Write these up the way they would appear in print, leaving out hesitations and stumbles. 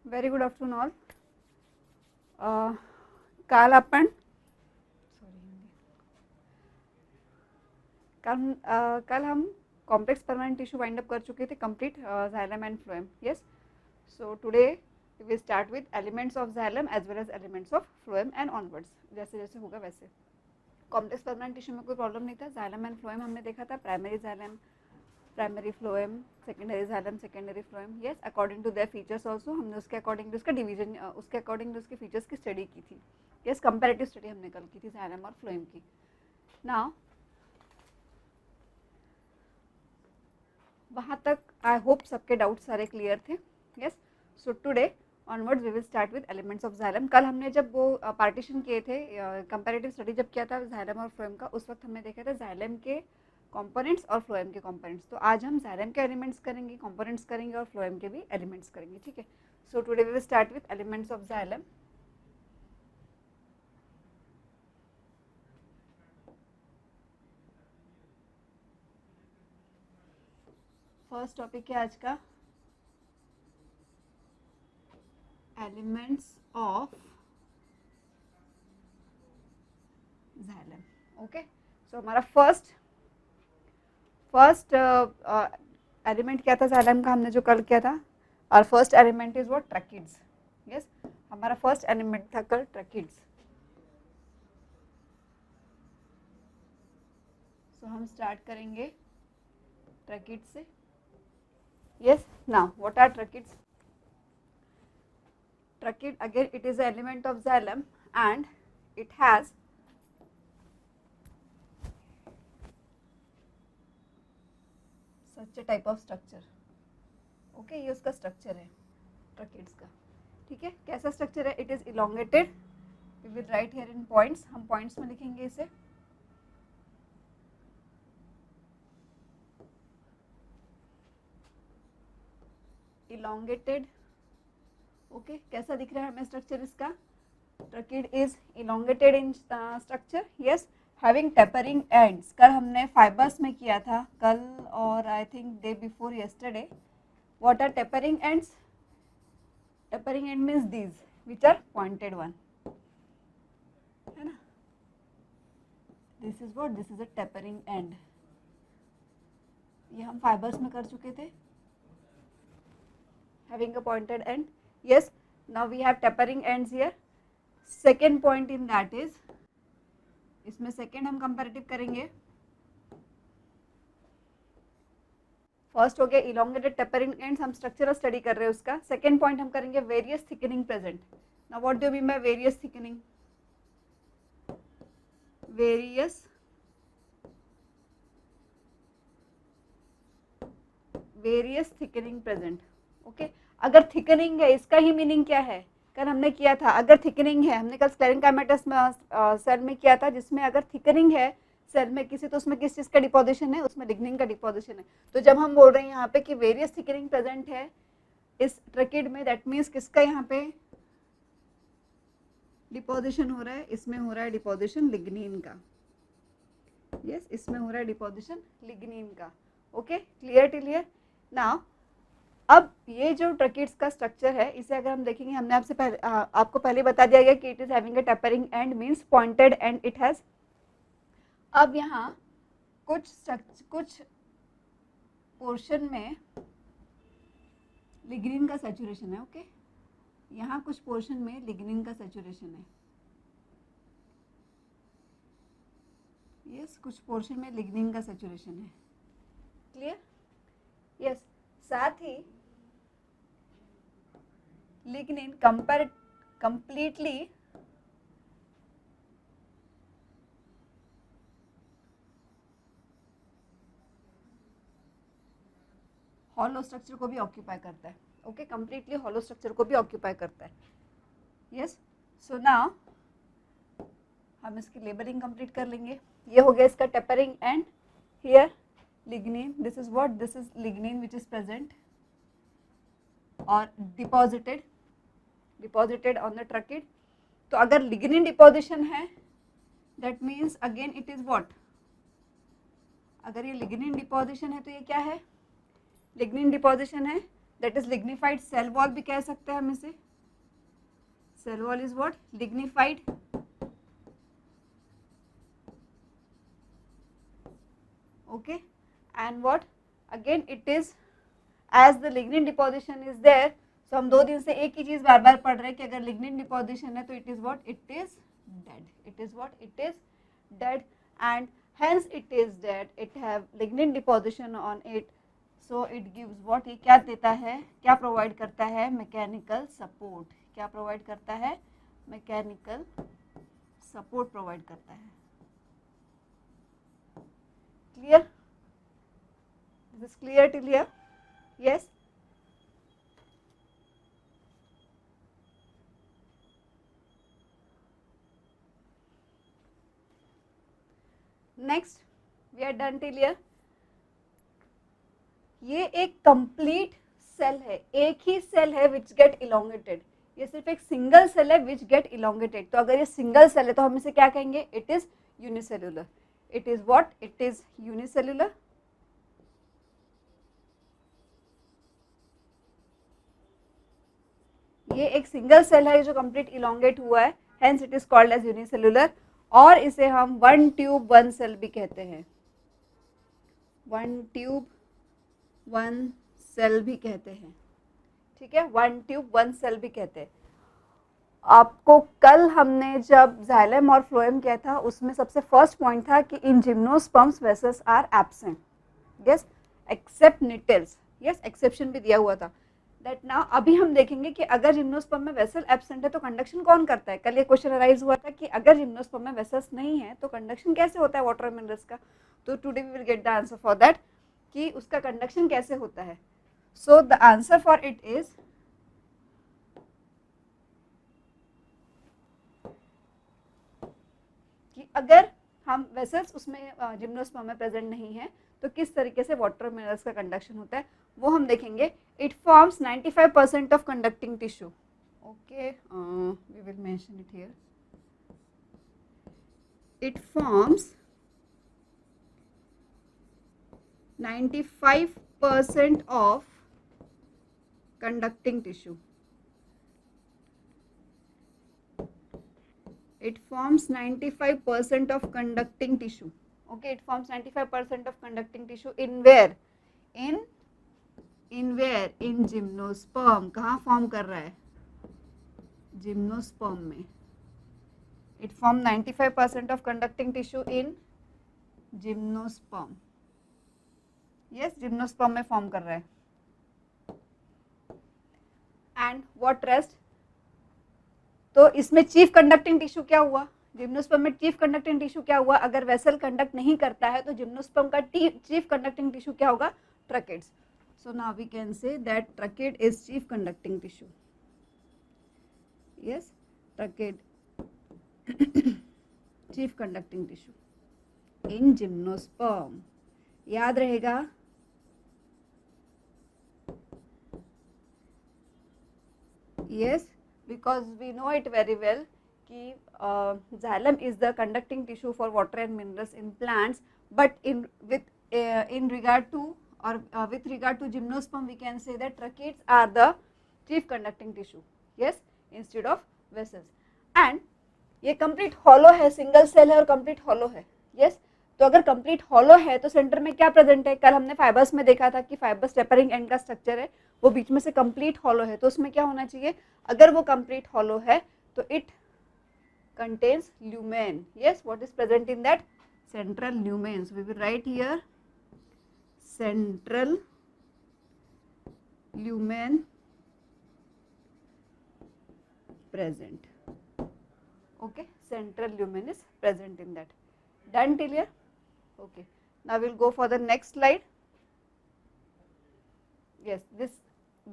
Very good afternoon all. काल आपण कल हम complex permanent tissue wind up कर चुके थे complete xylem and phloem. Yes, so today we start with elements of xylem as well as elements of phloem and onwards. जैसे जैसे होगा वैसे. कॉम्प्लेक्स परमानेंट टिश्यू में कोई प्रॉब्लम नहीं था. जाइलम एंड फ्लोएम हमने देखा था. Primary xylem, primary phloem, secondary xylem, secondary phloem. Yes, according to their features also हमने उसके अकॉर्डिंग उसका डिवीजन, उसके अकॉर्डिंग उसके फीचर्स की स्टडी की थी. यस, कंपेरेटिव स्टडी हमने कल की थी जाइलम और फ्लोएम की. नाउ वहाँ तक आई होप सबके डाउट्स सारे क्लियर थे. Yes, so today onwards we will start with elements of xylem. कल हमने जब वो पार्टीशन किए थे, कंपैरेटिव स्टडी जब किया था जाइलम और फ्लोएम का, उस वक्त हमने देखा था जाइलम के कंपोनेंट्स और फ्लोएम के कंपोनेंट्स. तो आज हम जाइलम के एलिमेंट्स करेंगे, कंपोनेंट्स करेंगे और फ्लोएम के भी एलिमेंट्स करेंगे. ठीक है, so today we will start with elements of xylem. First topic है आज का elements of xylem. Okay, so हमारा फर्स्ट एलिमेंट क्या था जाइलम का, हमने जो कल किया था. और first element is what? Tracheids. Yes, हमारा फर्स्ट एलिमेंट था कल ट्रैकिड्स. सो हम स्टार्ट करेंगे ट्रैकिड्स से. Yes, now what are tracheids? Trachid, again it is an element of xylem and it has such a type of structure. Okay, ये उसका structure है tracheids का. ठीक है, कैसा स्ट्रक्चर है? It is elongated. We will write here in points. हम points में लिखेंगे इसे. इलोंगेटेड. ओके, कैसा दिख रहा है हमें स्ट्रक्चर इसका? Tracheid is elongated in structure. Yes, having tapering ends. कल हमने फाइबर्स में किया था, कल और I think day before yesterday. What are tapering ends? Tapering end means these which are pointed one, है ना. This is what? This is a tapering end. ये हम फाइबर्स में कर चुके थे. Having a pointed end. Yes, now we have tapering ends here. Second point in that is, इसमें second हम comparative करेंगे. फर्स्ट हो गया elongated tapering ends, हम structural study कर रहे हैं उसका. second point हम करेंगे various thickening present. Now what do you mean by various thickening? various thickening present. Okay, अगर थिकनिंग है, इसका ही मीनिंग क्या है? कल हमने किया था, अगर थिकनिंग है, हमने कल स्क्लेरेंकाइमेटस सेल में किया था, जिसमें अगर थिकनिंग है सेल में किसी, तो उसमें किस चीज़ का डिपोजिशन है? उसमें लिग्निन का डिपोजिशन है. तो जब हम बोल रहे हैं यहाँ पे कि वेरियस थिकनिंग प्रेजेंट है इस ट्रैकिड में, दैट मीन्स किसका यहाँ पे डिपोजिशन हो रहा है? इसमें हो रहा है डिपोजिशन लिग्निन का. यस, इसमें हो रहा है डिपोजिशन लिग्निन का. Okay, clear till here. Now अब ये जो ट्रैकिड्स का स्ट्रक्चर है, इसे अगर हम देखेंगे, हमने आपसे पहले आपको पहले बता दिया गया कि it is having a tapering and means pointed and it has. अब यहाँ कुछ पोर्शन में लिग्निन का सैचुरेशन है. ओके, यहाँ कुछ पोर्शन में लिग्निन का सैचुरेशन है. यस, कुछ पोर्शन में लिग्निन का सैचुरेशन है. क्लियर? यस, साथ ही लिग्निन कंप्लीटली हॉलो स्ट्रक्चर को भी ऑक्यूपाई करता है. ओके, कंप्लीटली हॉलो स्ट्रक्चर को भी ऑक्यूपाई करता है. यस, सो नाउ हम इसकी लेबलिंग कंप्लीट कर लेंगे. ये हो गया इसका tapering and. Here lignin, this is what? This is lignin which is present or deposited on the trachid. तो अगर lignin deposition है, that means again it is what? अगर ये lignin deposition है तो ये क्या है? lignin deposition है, that is lignified cell wall भी कह सकते हैं हम इसे. Cell wall is what? Lignified. Okay, and what again it is, as the lignin deposition is there, so हम 2 दिन से एक ही चीज बार बार पढ़ रहे हैं कि अगर lignin deposition है तो it is what? It is dead. It is what? It is dead, and hence it is dead. It have lignin deposition on it, so it gives what? ये क्या देता है, क्या प्रोवाइड करता है? Mechanical support. क्या प्रोवाइड करता है? मैकेनिकल सपोर्ट प्रोवाइड करता है. Clear? This is clear till here? Yes? Next, we are done till here. ये एक complete सेल है, एक ही सेल है विच गेट इलोंगेटेड. ये सिर्फ एक सिंगल सेल है विच गेट इलोंगेटेड. तो अगर ये सिंगल सेल है तो हम इसे क्या कहेंगे? It is unicellular. It is what? It is unicellular. ये एक सिंगल सेल है जो कंप्लीट इलोंगेट हुआ है, hence it is called as unicellular. और इसे हम वन ट्यूब वन सेल भी कहते हैं. वन ट्यूब वन सेल भी कहते हैं. ठीक है, वन ट्यूब वन सेल भी कहते हैं. आपको कल हमने जब जाइलम और फ्लोएम किया था उसमें सबसे फर्स्ट पॉइंट था कि in gymnosperms vessels are absent. Yes, except Gnetales. Yes, exception भी दिया हुआ था. दैट नाउ अभी हम देखेंगे कि अगर जिम्नोस्पर्म में वेसल एब्सेंट है तो कंडक्शन कौन करता है. कल ये क्वेश्चन अराइज हुआ था कि अगर जिम्नोस्पर्म में वेसल्स नहीं है तो कंडक्शन कैसे होता है वाटर मिनरल्स का. तो today we will get the answer for that कि उसका कंडक्शन कैसे होता है. So the answer for it is कि अगर हम वेसल्स उसमें जिम्नोस्पर्म में प्रेजेंट नहीं है तो किस तरीके से वाटर मिनरल्स का कंडक्शन होता है वो हम देखेंगे. It forms 95% of conducting tissue. Okay, we will mention it here. It forms 95% of conducting tissue. It forms 95% of conducting tissue. Okay, it forms 95% of conducting tissue in where? In where? In gymnosperm. कहाँ form कर रहा है? Gymnosperm में. It forms 95% of conducting tissue in gymnosperm. Yes, gymnosperm में form कर रहा है. And what rest? तो इसमें चीफ कंडक्टिंग टिश्यू क्या हुआ? जिम्नोस्पर्म में चीफ कंडक्टिंग टिश्यू क्या हुआ? अगर वेसल कंडक्ट नहीं करता है तो जिम्नोस्पर्म का चीफ कंडक्टिंग टिश्यू क्या होगा? Tracheids. So now we can say that tracheid is chief conducting tissue. Yes, tracheid chief conducting tissue in gymnosperm. याद रहेगा. Yes, because we know it very well कि xylem is the conducting tissue for water and minerals in plants, but in regard to or with regard to gymnosperm we can say that tracheids are the chief conducting tissue. Yes, instead of vessels. And ये complete hollow है, single cell है और complete hollow है. Yes, तो अगर complete hollow है तो centre में क्या प्रेजेंट है? कल हमने फाइबर्स में देखा था कि फाइबर्स टेपरिंग एंड का स्ट्रक्चर है, वो बीच में से कंप्लीट हॉलो है. तो उसमें क्या होना चाहिए? अगर वो कंप्लीट हॉलो है तो it contains lumen. Yes, what is present in that? Central lumen. So we will write here central lumen present. Okay, central lumen is present in that. Done till here? Okay, now we'll go for the next slide. Yes,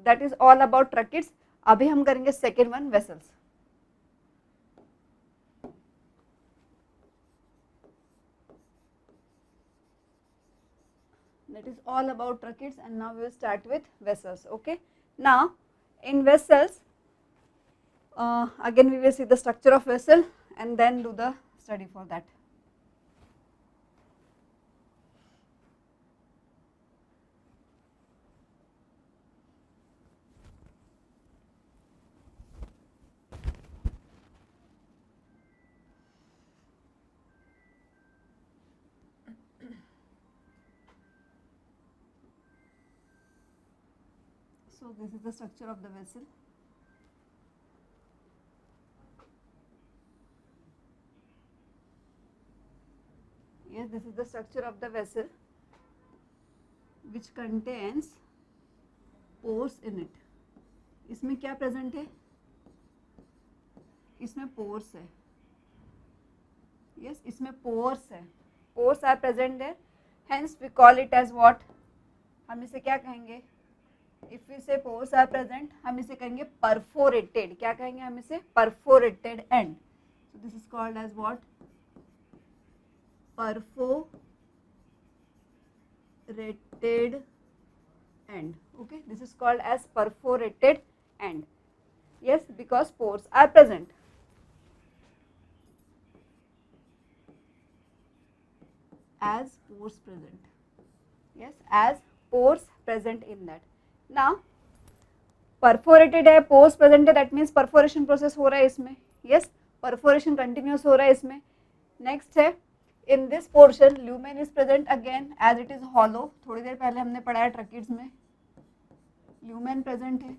that is all about tracheids. अभी हम करेंगे second one, vessels. That is all about tracheids, and now we will start with vessels. Okay, now in vessels again we will see the structure of vessel and then do the study for that. So this is the structure of the vessel. Yes, this is the structure of the vessel which contains pores in it. इसमें क्या present है? इसमें pores है. Yes, इसमें pores है. Pores are present there. Hence we call it as what? हम इसे क्या कहेंगे? If we say pores are present, हम इसे कहेंगे perforated. क्या कहेंगे हम इसे? Perforated end. So this is called as what? Perforated end. Okay, this is called as perforated end. Yes, because pores are present. As pores present. Yes, as pores present in that. Now perforated है, pores present है, that means perforation process हो रहा है इसमें. Yes, perforation continuous हो रहा है इसमें. Next है, in this portion lumen is present again as it is hollow. थोड़ी देर पहले हमने पढ़ा है tracheids में lumen present है.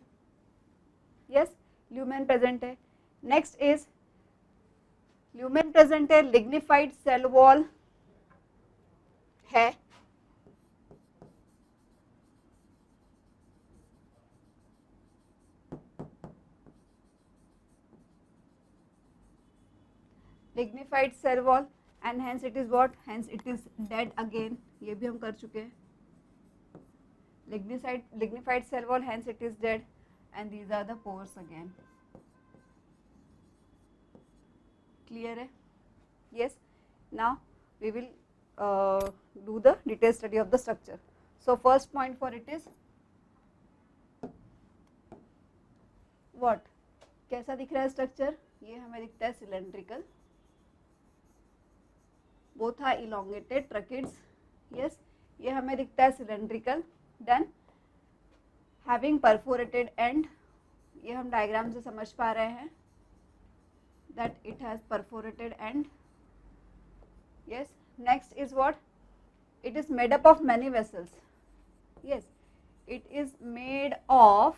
Yes, lumen present है. Next is lumen present है, lignified cell wall है. Lignified cell wall and hence it is what? Hence it is dead again. ये भी हम कर चुके हैं. Lignified cell wall, hence it is dead, and these are the pores again. Clear है? Yes. Now we will do the detailed study of the structure. So first point for it is what? कैसा दिख रहा है structure? ये हमें दिखता है cylindrical. Both are elongated tracheids. Yes, ये हमें दिखता है cylindrical. Then having perforated end. ये हम डायग्राम से समझ पा रहे हैं that it has perforated end. Yes. Next is what? It is made up of many vessels. Yes, it is made of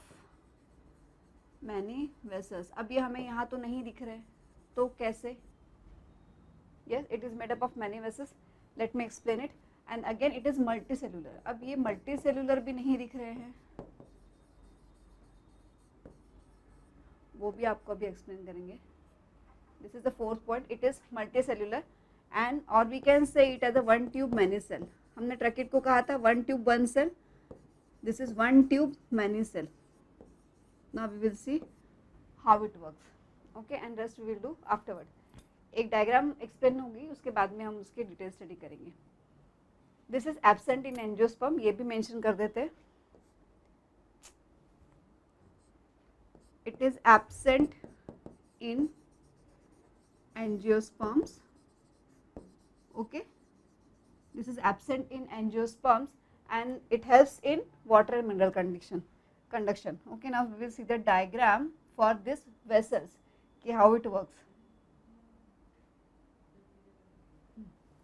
many vessels. अब ये हमें यहाँ तो नहीं दिख रहे, तो कैसे? Yes, it is made up of many vessels. Let me explain it. And again it is multicellular. अब ये multicellular भी नहीं दिख रहे हैं, वो भी आपको अभी explain करेंगे. This is the fourth point. It is multicellular and or we can say it as a one tube many cell. हमने ट्रैकेट को कहा था one tube one cell. This is one tube many cell. Now we will see how it works. Okay, and rest we will do afterward. एक diagram explain होगी, उसके बाद में हम उसकी डिटेल स्टडी करेंगे. This is absent in angiosperm, ये भी मेंशन कर देते. It is absent in angiosperms. Okay, this is absent in angiosperms and it helps in water and mineral conduction. Okay, now we will see the diagram for this vessels, okay, how it works.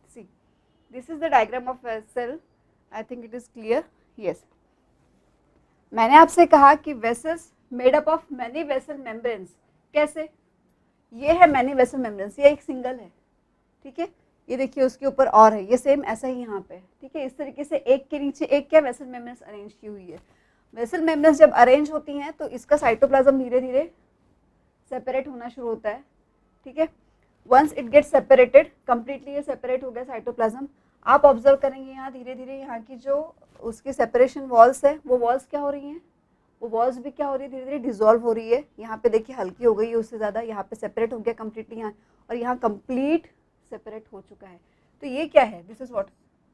See, this is the diagram of vessel. I think it is clear. Yes, मैंने आपसे कहा कि vessels made up of many vessel membranes. कैसे? ये है many vessel membranes, ये एक single है, ठीक है. ये देखिए उसके ऊपर और है, ये सेम ऐसा ही यहाँ पे, ठीक है. इस तरीके से एक के नीचे एक क्या वेसल मेम्ब्रेन्स अरेंज की हुई है. वेसल मेम्ब्रेन्स जब अरेंज होती हैं तो इसका साइटोप्लाज्म धीरे धीरे सेपरेट होना शुरू होता है, ठीक है. Once it gets separated, completely ये सेपरेट हो गया साइटोप्लाज्म. आप ऑब्जर्व करेंगे यहाँ धीरे धीरे यहाँ की जो उसकी सेपरेशन वॉल्स है, वो वॉल्स क्या हो रही हैं, वो वॉल्स भी क्या हो रही है, धीरे धीरे डिजोल्व हो रही है. यहाँ पे देखिए हल्की हो गई है उससे ज़्यादा, यहाँ पे सेपरेट हो गया कम्प्लीटली यहाँ, और यहाँ कम्प्लीट सेपरेट हो चुका है. तो ये क्या है? This is what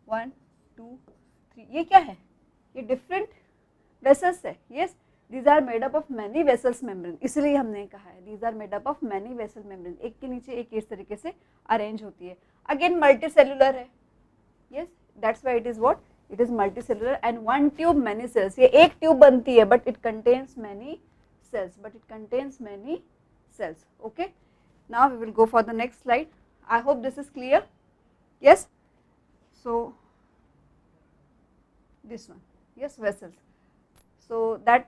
1 2 3. ये क्या है? ये डिफरेंट वेसल्स है. Yes, these are made up of many vessels membrane, इसलिए हमने कहा है these are made up of many vessel membrane. एक के नीचे एक इस तरीके से अरेंज होती है. अगेन मल्टी सेलुलर है. Yes, that's why it is what, it is multicellular and one tube many cells. ये एक ट्यूब बनती है but it contains many cells. Okay, now we will go for the next slide. I hope this is clear. Yes, so this one, yes, vessels. So that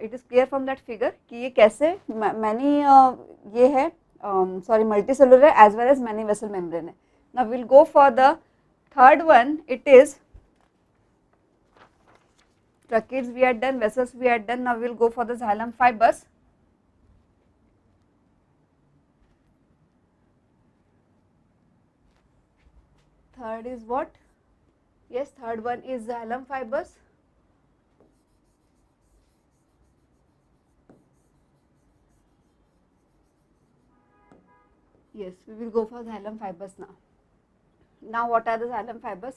it is clear from that figure कि ये कैसे many ये है multicellular as well as many vessel membrane है. Now we will go for the third one. It is tracheids we had done, vessels we had done. Now we will go for the xylem fibers. Third is what? Yes, third one is xylem fibers. Yes, we will go for xylem fibers now. Now what are the xylem fibers?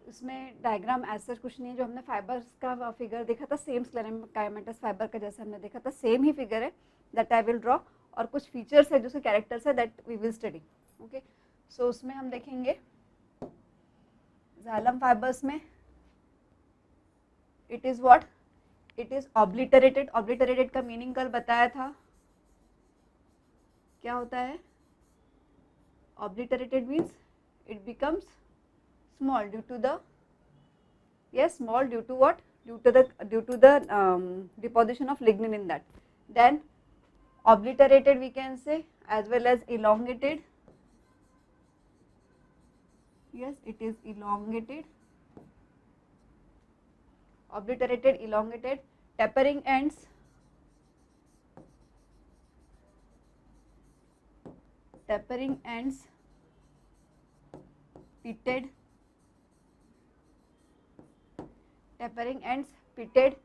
इसमें diagram ऐसा कुछ नहीं है, जो हमने fibres का figure देखा था सेम स्क्लेरेंकाइमेटस फाइबर का जैसे हमने देखा था सेम ही फिगर है, दैट आई विल ड्रॉ, और कुछ फीचर्स है जो उसके कैरेक्टर्स है that we will study. Okay, so उसमें हम देखेंगे xylem fibers में it is what, it is obliterated. Obliterated का मीनिंग कल बताया था, क्या होता है? Obliterated means it becomes small due to the, yes, small due to what, due to the deposition of lignin in that. Then obliterated we can say, as well as elongated. Yes, it is elongated, obliterated, elongated. Tapering ends, pitted, tapering ends, pitted,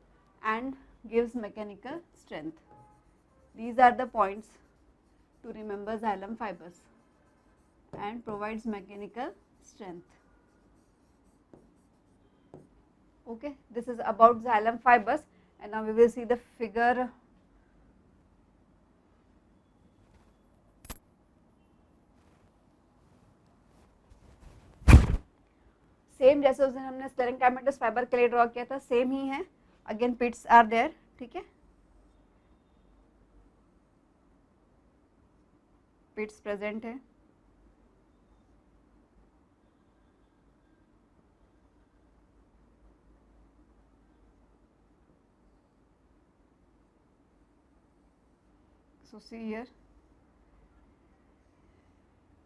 and gives mechanical strength. These are the points to remember xylem fibers, and provides mechanical strength. Okay, this is about xylem fibers, and now we will see the figure. Same जैसे उस दिन हमने स्क्लेरेंकाइमेटस fibre के लिए draw किया था same ही है. Again pits are there. ठीक है, पिट्स प्रेजेंट है. So see here,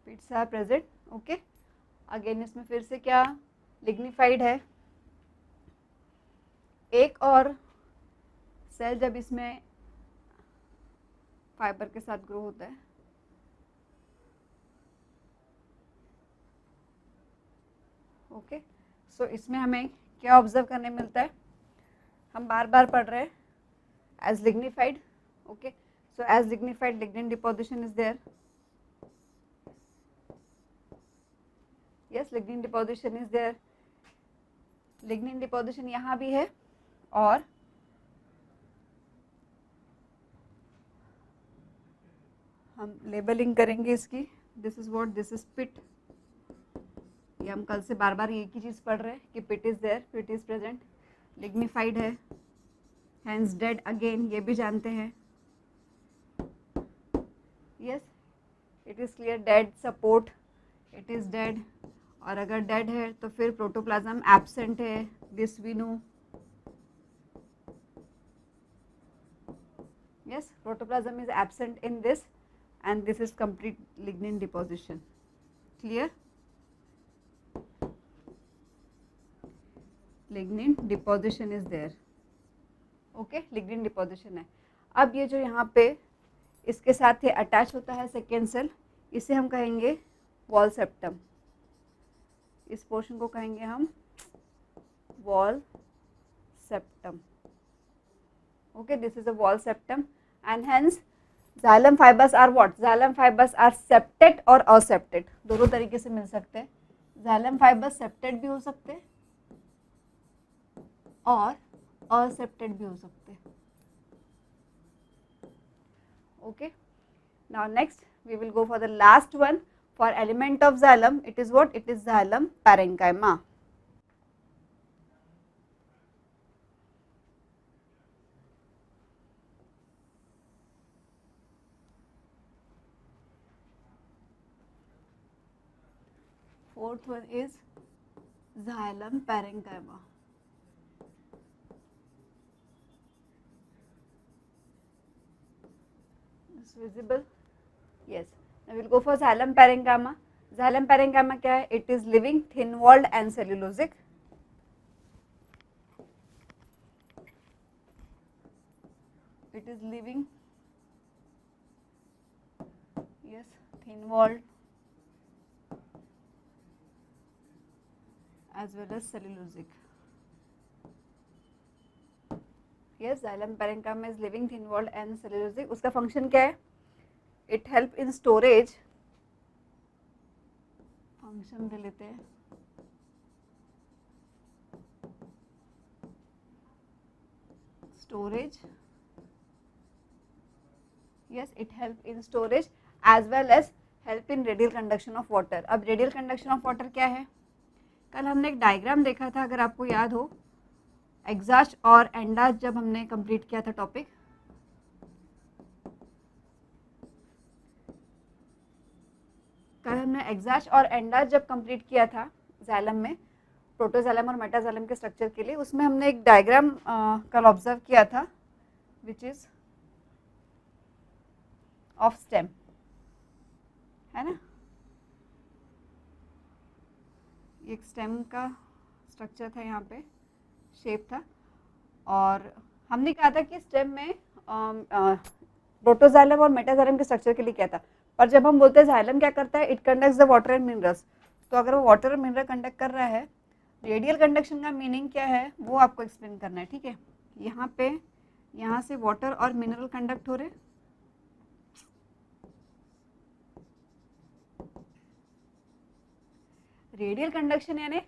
pits are present. Okay, again इसमें फिर से क्या लिग्निफाइड है. एक और सेल जब इसमें फाइबर के साथ ग्रो होता है, ओके, सो इसमें हमें क्या ऑब्जर्व करने मिलता है, हम बार बार पढ़ रहे हैं as lignified. Okay, so as lignified lignin deposition is there. Yes, lignin deposition is there. Lignin deposition यहाँ भी है, और हम लेबलिंग करेंगे इसकी. This is what, this is pit. ये हम कल से बार बार एक ही चीज़ पढ़ रहे हैं कि pit is there, pit is present, lignified है, हैंस डेड. अगेन ये भी जानते हैं. Yes, it is clear, dead support, it is dead. और अगर डेड है तो फिर प्रोटोप्लाज्म एब्सेंट है, this we know. Yes, protoplasm is absent in this, and this is complete lignin deposition. Clear, lignin deposition is there. Okay, lignin deposition है. अब ये जो यहाँ पे इसके साथ ये अटैच होता है सेकेंड सेल, इसे हम कहेंगे वॉल सेप्टम. इस पोर्शन को कहेंगे हम wall septum. Okay, this is a wall septum, and hence xylem fibers are what? Xylem fibers are septate और aseptate, दोनों तरीके से मिल सकते हैं. xylem fibers septate भी हो सकते हैं और aseptate भी हो सकते हैं. Okay, now next we will go for the last one. For element of xylem, it is what? It is xylem parenchyma. Fourth one is xylem parenchyma. Is visible? Yes. Now we'll go for xylem parenchyma. Xylem parenchyma क्या है? It is living, thin walled and cellulosic. It is living, yes, thin walled as well as cellulosic. Yes, xylem parenchyma is living, thin walled and cellulosic. उसका function क्या है? It help in storage. Function दे लेते हैं. Storage. Yes, it help in storage as well as help in radial conduction of water. अब radial conduction of water क्या है? कल हमने एक डायग्राम देखा था, अगर आपको याद हो, एग्जास्ट और एंडास्ट, जब हमने कंप्लीट किया था टॉपिक. कल हमने एग्जास्ट और एंडास्ट जब कंप्लीट किया था जाइलम में, प्रोटोजाइलम और मेटाजाइलम के स्ट्रक्चर के लिए, उसमें हमने एक डायग्राम कल ऑब्जर्व किया था, विच इज ऑफ स्टेम, है ना. एक स्टेम का स्ट्रक्चर था, यहाँ पे शेप था, और हमने कहा था कि स्टेम में प्रोटोजाइलम और मेटाजाइलम के स्ट्रक्चर के लिए क्या था. और जब हम बोलते हैं जाइलम क्या करता है, it conducts the water and minerals. तो अगर वो वाटर और मिनरल कंडक्ट कर रहा है, रेडियल कंडक्शन का मीनिंग क्या है वो आपको एक्सप्लेन करना है. ठीक है, यहाँ पे, यहाँ से वाटर और मिनरल कंडक्ट हो रहे, रेडियल कंडक्शन यानी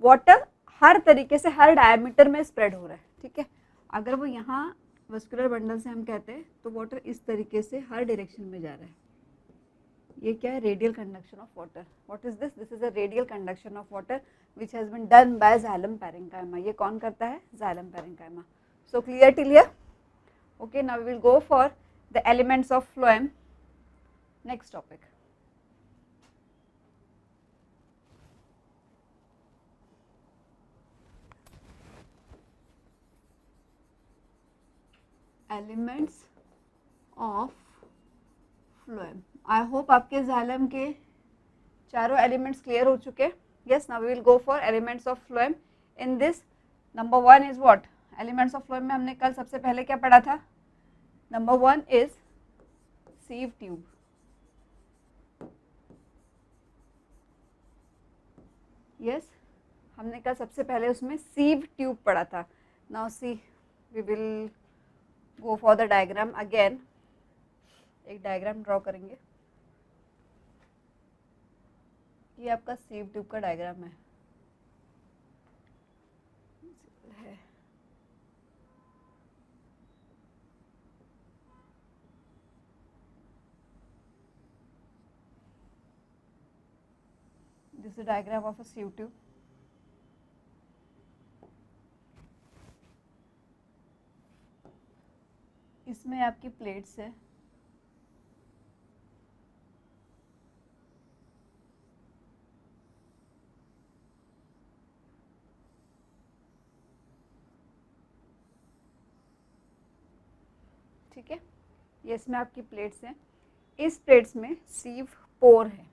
वाटर हर तरीके से हर डायमीटर में स्प्रेड हो रहा है. ठीक है, अगर वो यहाँ वस्कुलर बंडल से हम कहते हैं तो वाटर इस तरीके से हर डायरेक्शन में जा रहा है. ये क्या है? Radial conduction of water. What is this? This is a radial conduction of water which has been done by xylem parenchyma. ये कौन करता है? Xylem parenchyma. So clear till here? Okay, now we will go for the elements of phloem. Next topic. Elements of phloem. I hope आपके xylem के चारों elements clear हो चुके. Yes, now we will go for elements of phloem. In this number 1 is what? Elements of phloem में हमने कल सबसे पहले क्या पढ़ा था? Number 1 is sieve tube. Yes, हमने कल सबसे पहले उसमें सीव ट्यूब पढ़ा था. Now see, we will go for the diagram again. एक डायग्राम ड्रॉ करेंगे. ये आपका सीव ट्यूब का डायग्राम है. This is diagram of a sieve tube. इसमें आपकी प्लेट्स है. ठीक है, ये इसमें आपकी प्लेट्स हैं. इस प्लेट्स में सीव पोर है.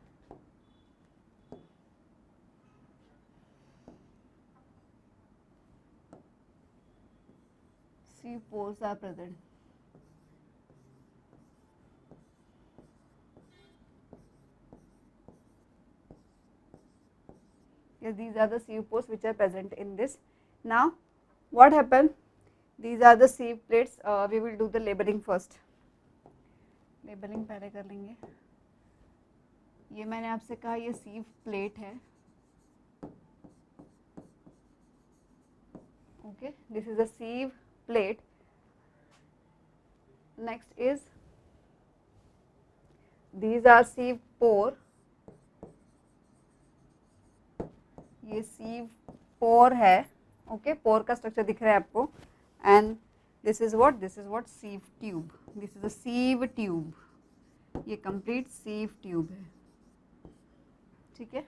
Sieve pores are present. Yes, these are the sieve pores which are present in this. Now what happened? These are the sieve plates. We will do the labeling first. Labeling पहले कर लेंगे. ये मैंने आपसे कहा ये sieve plate है. Okay, this is a sieve plate. Next is these are sieve pore. ये सीव पोर है. ओके, पोर का स्ट्रक्चर दिख रहा है आपको. And this is what sieve tube. This is a sieve tube. ये कंप्लीट सीव ट्यूब है. ठीक है,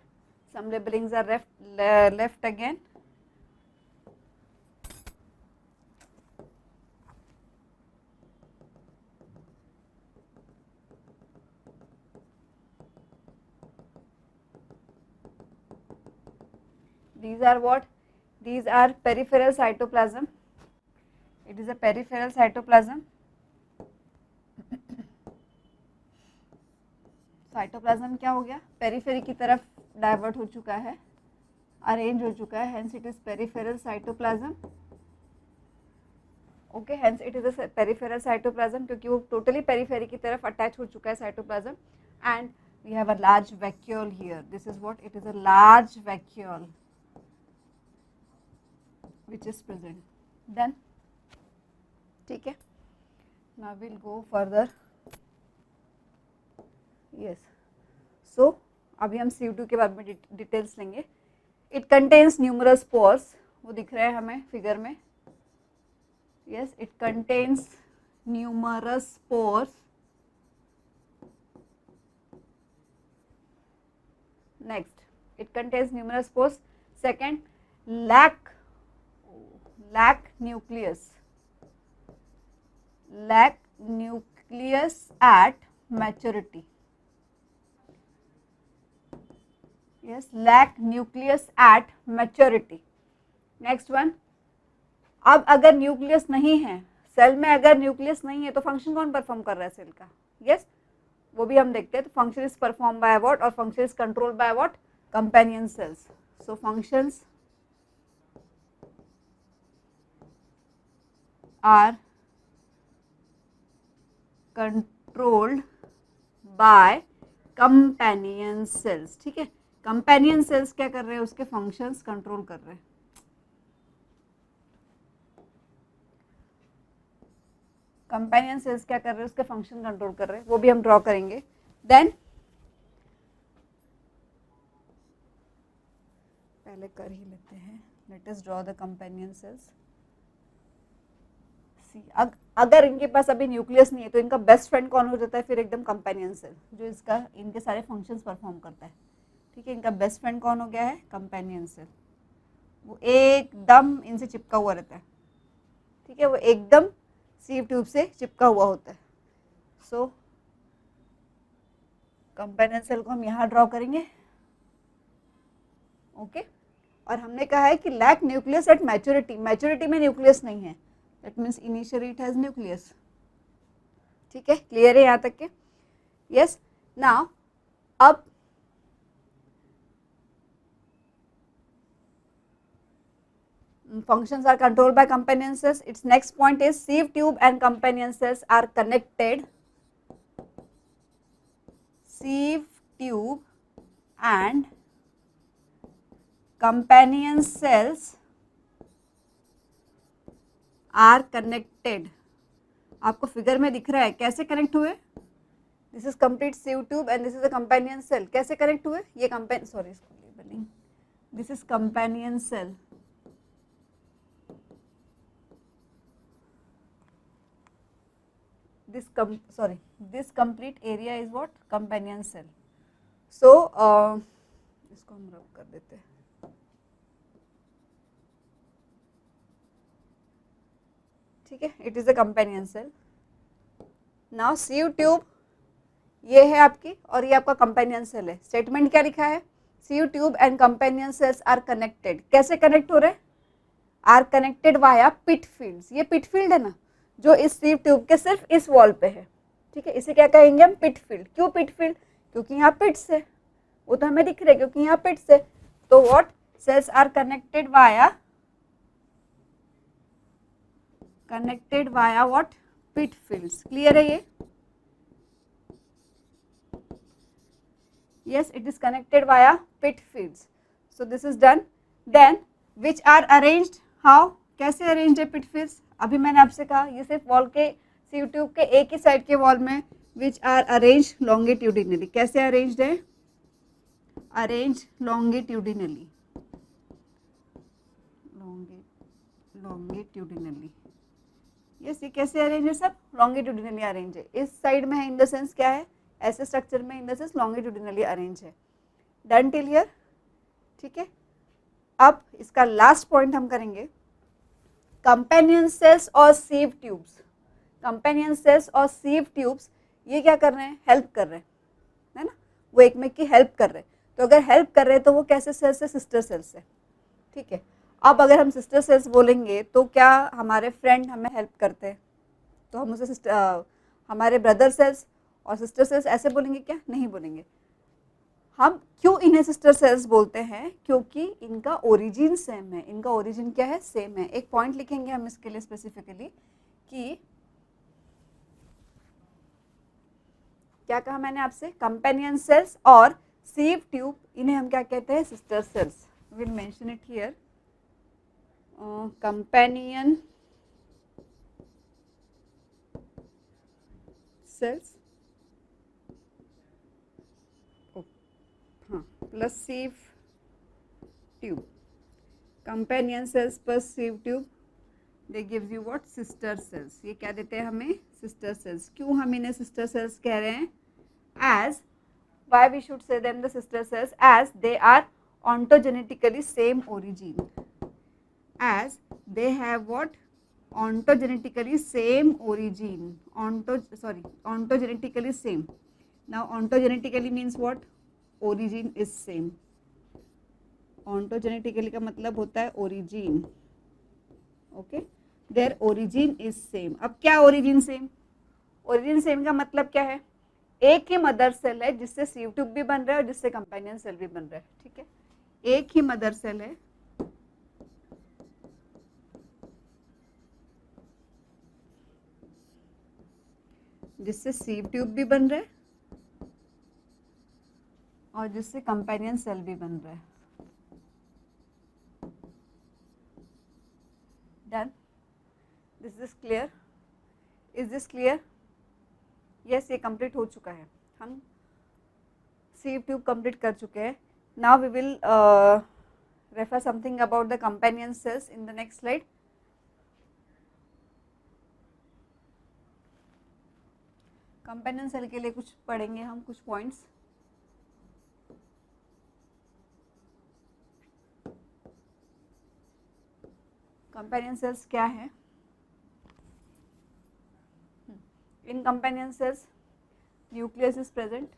some labellings are left again. These are what? These are peripheral cytoplasm. It is a peripheral cytoplasm. Cytoplasm क्या हो गया? Periphery की तरफ divert हो चुका है, अरेंज हो चुका है, hence it is peripheral cytoplasm. Okay, hence it is a peripheral cytoplasm क्योंकि वो टोटली पेरिफेरी की तरफ अटैच हो चुका है cytoplasm. And we have a large vacuole here. This is what? It is a large vacuole which is present. Then ठीक है, now we'll go further. Yes, so अभी हम CO2 के बारे में डिटेल्स लेंगे. It contains numerous pores. वो दिख रहा है हमें फिगर में. Yes, it contains numerous pores. Next, it contains numerous pores. Second, lack nucleus. Lack nucleus at maturity. Yes, lack nucleus at maturity. Next one, अब अगर न्यूक्लियस नहीं है सेल में, अगर न्यूक्लियस नहीं है तो फंक्शन कौन परफॉर्म कर रहा है सेल का? यस, वो भी हम देखते हैं. तो function is perform by what? और function is control by what? Companion cells. So functions are controlled by companion cells. ठीक है, कंपेनियन सेल्स क्या कर रहे हैं? उसके फंक्शंस कंट्रोल कर रहे हैं. कंपेनियन सेल्स क्या कर रहे हैं? उसके फंक्शन कंट्रोल कर रहे हैं. वो भी हम ड्रॉ करेंगे. देन पहले कर ही लेते हैं. Let us draw the companion sales. अगर इनके पास अभी न्यूक्लियस नहीं है तो इनका बेस्ट फ्रेंड कौन हो जाता है फिर? एकदम कंपेनियन सेल, जो इसका इनके सारे फंक्शंस परफॉर्म करता है. ठीक है, इनका बेस्ट फ्रेंड कौन हो गया है? Companion cell. वो एकदम इनसे चिपका हुआ रहता है. ठीक है, वो एकदम सीव ट्यूब से चिपका हुआ होता है. सो कंपेनियन सेल को हम यहाँ ड्रॉ करेंगे. ओके, और हमने कहा है कि lack nucleus at maturity. Maturity में न्यूक्लियस नहीं है. That means initially it has nucleus. ठीक है, क्लियर है यहाँ तक के? Yes. Now, अब functions are controlled by companion cells. Its next point is sieve tube and companion cells are connected. Sieve tube and companion cells are connected. आपको figure में दिख रहा है कैसे कनेक्ट हुए? This is complete sieve tube and this is a companion cell. कैसे connect हुए? ये this is companion cell. This complete area is what? Companion cell. So इसको हम रब कर देते हैं. ठीक है, it is a companion cell. Now sieve tube ये है आपकी और ये आपका कंपेनियन सेल है. स्टेटमेंट क्या लिखा है? Sieve tube and companion cells are connected. कैसे कनेक्ट हो रहे? Are connected via pit fields. ये पिट फील्ड है ना जो इस सीव ट्यूब के सिर्फ इस वॉल पे है. ठीक है, इसे क्या कहेंगे हम? पिट फील्ड. क्यों पिट फील्ड? क्योंकि यहाँ पिट्स है. वो तो हमें दिख रहा है क्योंकि यहाँ पिट्स है. तो what? Cells are connected via what? Pit fields. Clear है ये? Yes, it is connected via pit fields. So this is done. Then which are arranged how? कैसे arranged है pit fields? अभी मैंने आपसे कहा ये सिर्फ वॉल के सीव ट्यूब के एक ही साइड के वॉल में which are arranged longitudinally. कैसे arranged है? Arranged longitudinally. Longitudinally. यस, ये कैसे अरेंज है? सब लॉन्गिट्यूडिनली अरेंज है. इस साइड में है इन द सेंस क्या है? ऐसे स्ट्रक्चर में in the sense longitudinally arrange है. Done till here. ठीक है, अब इसका लास्ट पॉइंट हम करेंगे कंपेनियन सेल्स और सीव ट्यूब्स. कंपेनियन सेल्स और सीव ट्यूब्स ये क्या कर रहे हैं? हेल्प कर रहे हैं, है ना? वो एक में की हेल्प कर रहे हैं. तो अगर हेल्प कर रहे हैं तो वो कैसे सेल्स है? सिस्टर सेल्स है. ठीक है। अब अगर हम सिस्टर सेल्स बोलेंगे तो क्या हमारे फ्रेंड हमें हेल्प करते हैं, तो हम उसे हमारे ब्रदर सेल्स और सिस्टर सेल्स ऐसे बोलेंगे क्या? नहीं बोलेंगे। हम क्यों इन्हें सिस्टर सेल्स बोलते हैं? क्योंकि इनका ओरिजिन सेम है। इनका ओरिजिन क्या है? सेम है। एक पॉइंट लिखेंगे हम इसके लिए स्पेसिफिकली कि क्या कहा मैंने आपसे? कंपेनियन सेल्स और सीव ट्यूब, इन्हें हम क्या कहते हैं? Sister cells. Will mention it here. Companion cells, हाँ, plus sieve tube, companion cells plus sieve tube, they gives you what? Sister cells. ये क्या देते हैं हमें? Sister cells. क्यों हम इन्हें सिस्टर सेल्स कह रहे हैं? As why we should say them the sister cells? As they are ontogenetically same origin, as they have what? Ontogenetically same origin. Ontogenetically same. Now ontogenetically means what? Origin is same. Ontogenetically का मतलब होता है origin. Okay, their origin is same. अब क्या origin same? origin same का मतलब क्या है? एक ही मदर सेल है जिससे सीव ट्यूब भी बन रहा है और जिससे कंपेनियन सेल भी बन रहा है। ठीक है, एक ही मदर सेल है जिससे सीव ट्यूब भी बन रहा है और जिससे कंपेनियन सेल भी बन रहा है। Done? This is clear? Is this clear? Yes, ये कंप्लीट हो चुका है। हम सीव ट्यूब कंप्लीट कर चुके हैं। Now we will refer something about the companion cells in the next slide. Companion cell के लिए कुछ पढ़ेंगे हम, कुछ पॉइंट्स। कंपेनियन सेल्स क्या है? In companion cells nucleus is present,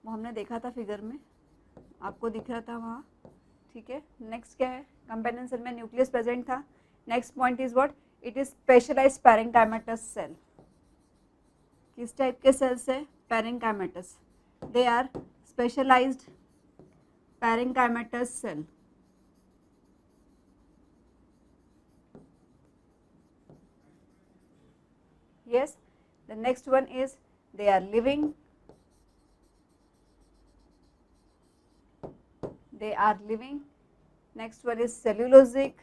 वो हमने देखा था फिगर में, आपको दिख रहा था वहाँ। ठीक है, नेक्स्ट क्या है? कंपेनियन सेल में न्यूक्लियस प्रेजेंट था। Next point is what? It is specialised parenchymatous cell. किस टाइप के सेल्स है? Parenchymatous. They are specialised parenchymatous cell. Yes, the next one is they are living. They are living. Next one is cellulosic.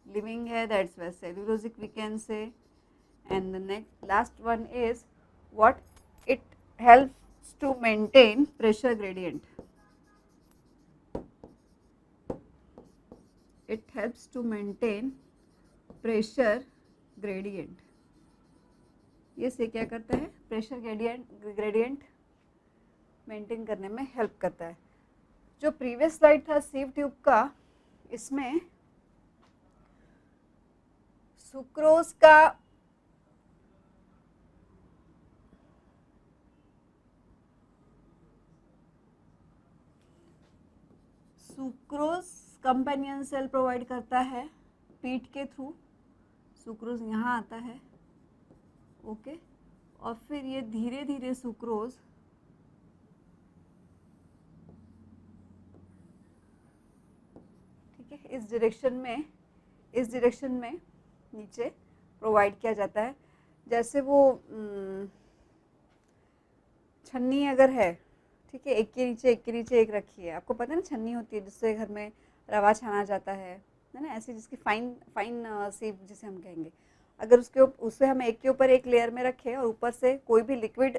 Living है, that's why cellulosic we can say. And the last one is what? It helps to maintain pressure gradient. It helps to maintain pressure gradient. ये से क्या करता है? Pressure gradient maintain करने में help करता है। जो प्रीवियस स्लाइड था सीव ट्यूब का, इसमें सुक्रोज का कंपेनियन सेल प्रोवाइड करता है पीट के थ्रू। सुक्रोज यहाँ आता है, ओके, और फिर ये धीरे धीरे सुक्रोज ठीक है इस डायरेक्शन में नीचे प्रोवाइड किया जाता है। जैसे वो छन्नी अगर है, ठीक है, एक के नीचे एक रखी है, आपको पता है ना छन्नी होती है जिससे घर में रवा छाना जाता है ना, ऐसी जिसकी फाइन सीव जिसे हम कहेंगे। अगर उसे हम एक के ऊपर एक लेयर में रखें और ऊपर से कोई भी लिक्विड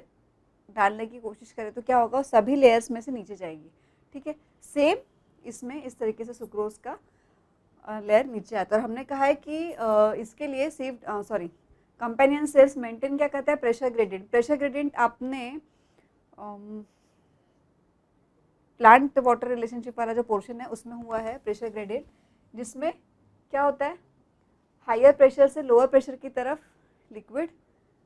डालने की कोशिश करें तो क्या होगा? वो सभी लेयर्स में से नीचे जाएगी। ठीक है, सेम इसमें इस तरीके से सुक्रोज का लेयर नीचे आता है। और हमने कहा है कि इसके लिए कंपेनियन सेल्स मेंटेन क्या करता है? Pressure gradient. प्रेशर ग्रेडियंट आपने प्लांट वाटर रिलेशनशिप वाला जो पोर्शन है उसमें हुआ है प्रेशर ग्रेडियंट, जिसमें क्या होता है? हायर प्रेशर से लोअर प्रेशर की तरफ लिक्विड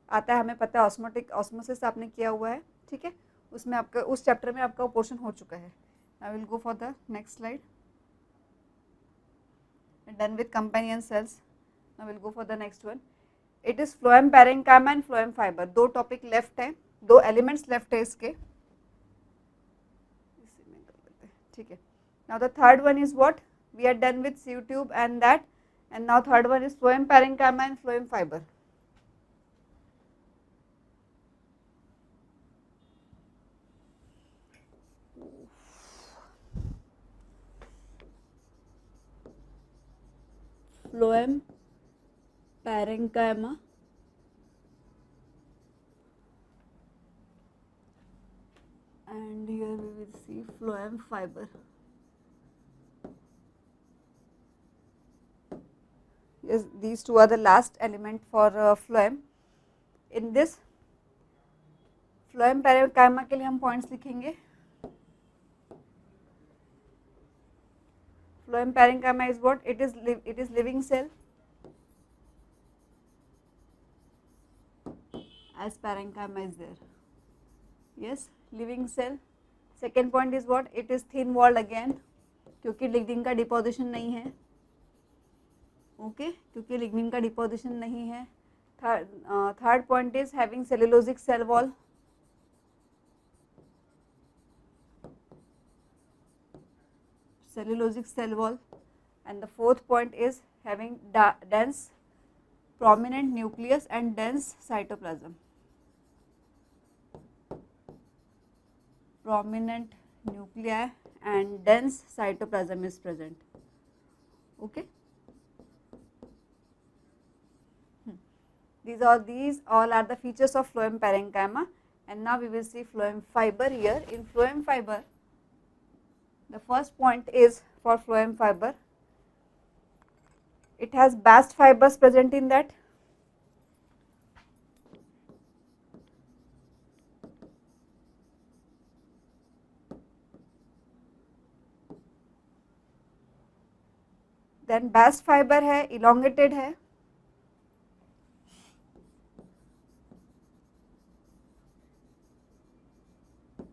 आता है। हमें पता है ऑस्मोसिस आपने किया हुआ है। ठीक है, उसमें आपका उस चैप्टर में आपका पोर्शन हो चुका है। I will go for the next slide. Done with companion cells. Now we'll go for the next one. It is phloem parenchyma and phloem fiber. दो टॉपिक लेफ्ट है, दो एलिमेंट्स लेफ्ट है इसके, इसी में कर लेते हैं, ठीक है. Now the third one is what? We are done with sieve tube and that, and now third one is phloem parenchyma and phloem fiber. Phloem parenchyma and here we will see phloem fiber. Yes, these two are the last element for phloem. In this phloem parenchyma के लिए हम points लिखेंगे. Phloem parenchyma is what? It is living cell as parenchyma is there. Yes, living cell. Second point is what? It is thin walled again, क्योंकि lignin का deposition नहीं है. Okay, क्योंकि lignin का deposition नहीं है. Third point is having cellulosic cell wall. Cellulosic cell wall, and the fourth point is having dense prominent nucleus and dense cytoplasm. Prominent nuclei and dense cytoplasm is present. Okay. These all are the features of phloem parenchyma, and now we will see phloem fiber here. In phloem fiber, the first point is for phloem fiber, it has bast fibers present in that. Then bast fiber है, elongated है.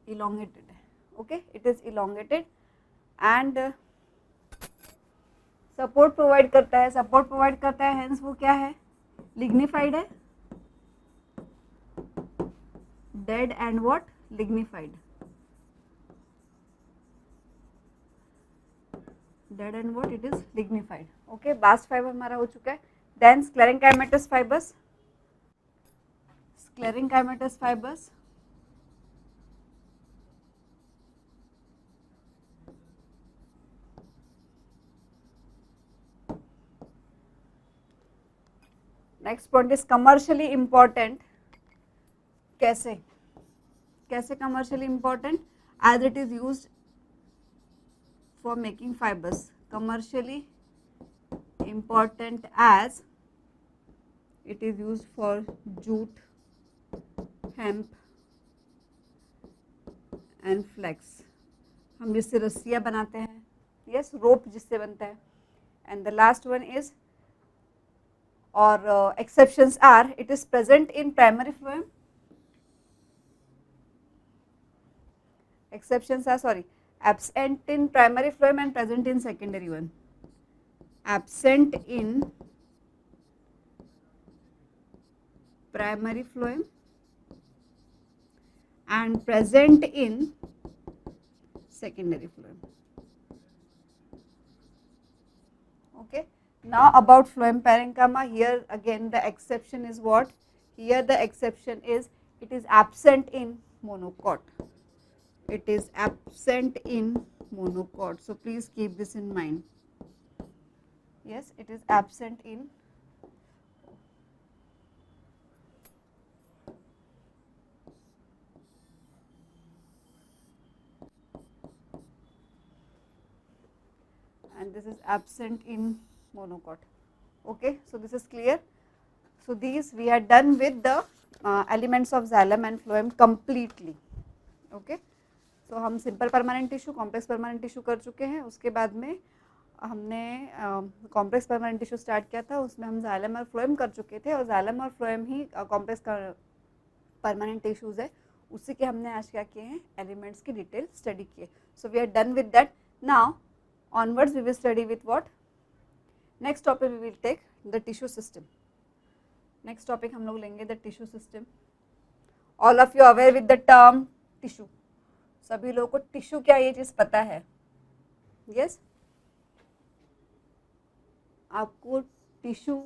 Elongated है, okay, it is elongated and support provide करता है, support provide करता है, hence वो क्या है, lignified है, dead and what, lignified, dead and what, it is lignified. Okay, bast fiber हमारा हो चुका है. Then sclerenchymatous fibers, sclerenchymatous fibers, next point is commercially important. कैसे commercially important? As it is used for making fibers. Commercially important as it is used for jute, hemp and flax. हम जिससे रस्सियाँ बनाते हैं. Yes, rope जिससे बनता है. And the last one is, or exceptions are, it is present in primary phloem. Exceptions are, sorry, absent in primary phloem and present in secondary one. Absent in primary phloem and present in secondary phloem. Okay. Now about phloem parenchyma, here again the exception is what? Here the exception is it is absent in monocot. It is absent in monocot. So please keep this in mind. Yes, it is absent in and this is absent in monocot. Okay, so this is clear. So these we are done with the elements of xylem and phloem completely. Okay, so हम simple permanent tissue, complex permanent tissue कर चुके हैं. उसके बाद में हमने complex permanent tissue start किया था, उसमें हम xylem और phloem कर चुके थे, और xylem और phloem ही कॉम्प्लेक्स परमानेंट टिश्यूज है. उसी के हमने आज क्या किए हैं, एलिमेंट्स की डिटेल स्टडी किए. So we are done with that. Now onwards we will study with what? Next topic we will take the tissue system. Next topic हम लोग लेंगे the tissue system. All of you aware with the term tissue. सभी लोगों को tissue क्या ये चीज पता है? यस, आपको टिश्यू